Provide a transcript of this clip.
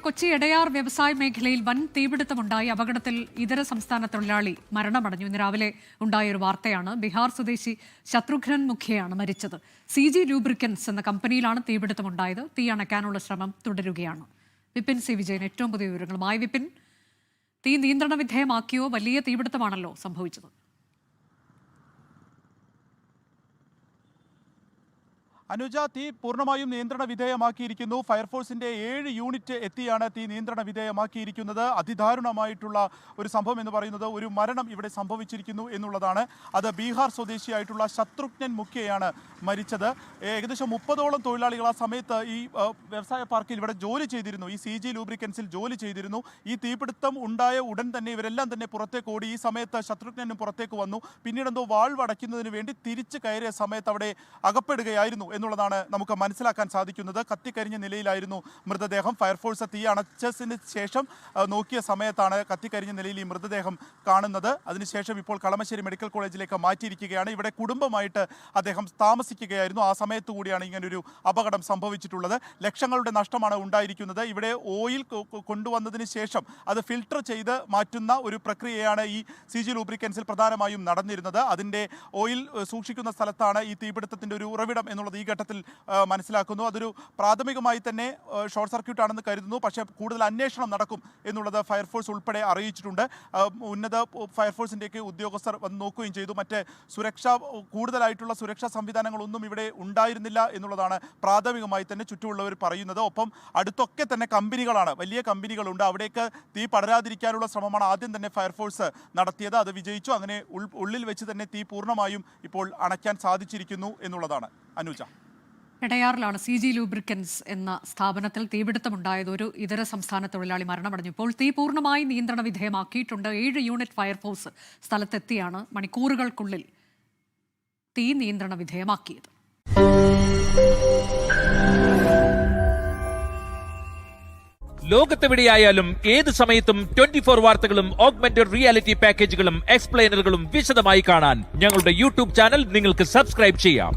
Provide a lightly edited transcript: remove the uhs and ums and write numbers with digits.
കൊച്ചി എടയാർ വ്യവസായ മേഖലയിൽ വൻ തീപിടുത്തമുണ്ടായി. അപകടത്തിൽ ഇതര സംസ്ഥാന തൊഴിലാളി മരണമടഞ്ഞു. ഇന്ന് രാവിലെ ഉണ്ടായ ഒരു വാർത്തയാണ്. ബീഹാർ സ്വദേശി ശത്രുഘ്നൻ മുഖ്യയാണ് മരിച്ചത്. CG ലൂബ്രിക്കൻസ് എന്ന കമ്പനിയിലാണ് തീപിടുത്തമുണ്ടായത്. തീ അണയ്ക്കാനുള്ള ശ്രമം തുടരുകയാണ്. വിപിൻ സി വിജയൻ ഏറ്റവും പുതിയ വിവരങ്ങളുമായി. വിപിൻ, തീ നിയന്ത്രണ വിധേയമാക്കിയോ? വലിയ തീപിടുത്തമാണല്ലോ സംഭവിച്ചത്. അനുജ, തീ പൂർണ്ണമായും നിയന്ത്രണ വിധേയമാക്കിയിരിക്കുന്നു. ഫയർഫോഴ്സിന്റെ 7 യൂണിറ്റ് എത്തിയാണ് തീ നിയന്ത്രണ വിധേയമാക്കിയിരിക്കുന്നത്. അതിദാരുണമായിട്ടുള്ള ഒരു സംഭവം എന്ന് പറയുന്നത് ഒരു മരണം ഇവിടെ സംഭവിച്ചിരിക്കുന്നു എന്നുള്ളതാണ്. അത് ബീഹാർ സ്വദേശിയായിട്ടുള്ള ശത്രുഘ്നൻ മുഖ്യയാണ് മരിച്ചത്. ഏകദേശം 30ഓളം തൊഴിലാളികൾ ആ സമയത്ത് ഈ വ്യവസായ പാർക്കിൽ ഇവിടെ ജോലി ചെയ്തിരുന്നു. ഈ CG ലൂബ്രിക്കൻസിൽ ജോലി ചെയ്തിരുന്നു. ഈ തീപിടുത്തം ഉണ്ടായ ഉടൻ തന്നെ ഇവരെല്ലാം തന്നെ പുറത്തേക്ക് ഓടി. ഈ സമയത്ത് ശത്രുഘ്നനും പുറത്തേക്ക് വന്നു. പിന്നീട് എന്തോ വാൾവ് അടയ്ക്കുന്നതിന് വേണ്ടി തിരിച്ച് കയറിയ സമയത്ത് അവിടെ അകപ്പെടുകയായിരുന്നു എന്നുള്ളതാണ് നമുക്ക് മനസ്സിലാക്കാൻ സാധിക്കുന്നത്. കത്തിക്കരിഞ്ഞ നിലയിലായിരുന്നു മൃതദേഹം. ഫയർഫോഴ്സ് തീ അണച്ചതിന് ശേഷം നോക്കിയ സമയത്താണ് കത്തിക്കരിഞ്ഞ നിലയിൽ ഈ മൃതദേഹം കാണുന്നത്. അതിനുശേഷം ഇപ്പോൾ കളമശ്ശേരി മെഡിക്കൽ കോളേജിലേക്ക് മാറ്റിയിരിക്കുകയാണ്. ഇവിടെ കുടുംബമായിട്ട് അദ്ദേഹം താമസിക്കുകയായിരുന്നു. ആ സമയത്ത് കൂടിയാണ് ഇങ്ങനൊരു അപകടം സംഭവിച്ചിട്ടുള്ളത്. ലക്ഷങ്ങളുടെ നഷ്ടമാണ് ഉണ്ടായിരിക്കുന്നത്. ഇവിടെ ഓയിൽ കൊണ്ടുവന്നതിന് ശേഷം അത് ഫിൽട്ടർ ചെയ്ത് മാറ്റുന്ന ഒരു പ്രക്രിയയാണ് ഈ CG ലൂബ്രിക്കൻസിൽ പ്രധാനമായും നടന്നിരുന്നത്. അതിൻ്റെ ഓയിൽ സൂക്ഷിക്കുന്ന സ്ഥലത്താണ് ഈ തീപിടുത്തത്തിൻ്റെ ഒരു ഉറവിടം എന്നുള്ളത് ഈ ഘട്ടത്തിൽ മനസ്സിലാക്കുന്നു. അതൊരു പ്രാഥമികമായി തന്നെ ഷോർട്ട് സർക്യൂട്ട് ആണെന്ന് കരുതുന്നു. പക്ഷേ കൂടുതൽ അന്വേഷണം നടക്കും എന്നുള്ളത് ഫയർഫോഴ്സ് ഉൾപ്പെടെ അറിയിച്ചിട്ടുണ്ട്. ഉന്നത ഫയർഫോഴ്സിൻ്റെയൊക്കെ ഉദ്യോഗസ്ഥർ വന്ന് നോക്കുകയും ചെയ്തു. മറ്റ് കൂടുതലായിട്ടുള്ള സുരക്ഷാ സംവിധാനങ്ങളൊന്നും ഇവിടെ ഉണ്ടായിരുന്നില്ല എന്നുള്ളതാണ് പ്രാഥമികമായി തന്നെ ചുറ്റുമുള്ളവർ പറയുന്നത്. ഒപ്പം അടുത്തൊക്കെ തന്നെ കമ്പനികളാണ്, വലിയ കമ്പനികളുണ്ട്. അവിടേക്ക് തീ പടരാതിരിക്കാനുള്ള ശ്രമമാണ് ആദ്യം തന്നെ ഫയർഫോഴ്സ് നടത്തിയത്. അത് വിജയിച്ചു. അങ്ങനെ ഉള്ളിൽ വെച്ച് തന്നെ തീ പൂർണ്ണമായും ഇപ്പോൾ അണയ്ക്കാൻ സാധിച്ചിരിക്കുന്നു എന്നുള്ളതാണ്. അനുജ, എടയാറിലാണ് CG ലൂബ്രിക്കൻസ് എന്ന സ്ഥാപനത്തിൽ തീപിടുത്തമുണ്ടായത്. ഒരു ഇതര സംസ്ഥാന തൊഴിലാളി മരണമടഞ്ഞു. ഇപ്പോൾ തീ പൂർണ്ണമായി നിയന്ത്രണ വിധേയമാക്കിയിട്ടുണ്ട്. 7 യൂണിറ്റ് ഫയർഫോഴ്സ് സ്ഥലത്തെത്തിയാണ് മണിക്കൂറുകൾക്കുള്ളിൽ തീ നിയന്ത്രണ വിധേയമാക്കിയത്. ലോകത്തെവിടെയായാലും ഏത് സമയത്തും 24 വാർത്തകളും ഓഗ്മെന്റഡ് റിയാലിറ്റി പാക്കേജുകളും എക്സ്പ്ലെയിനറുകളും വിശദമായി കാണാൻ ഞങ്ങളുടെ YouTube ചാനൽ നിങ്ങൾക്ക് സബ്സ്ക്രൈബ് ചെയ്യാം.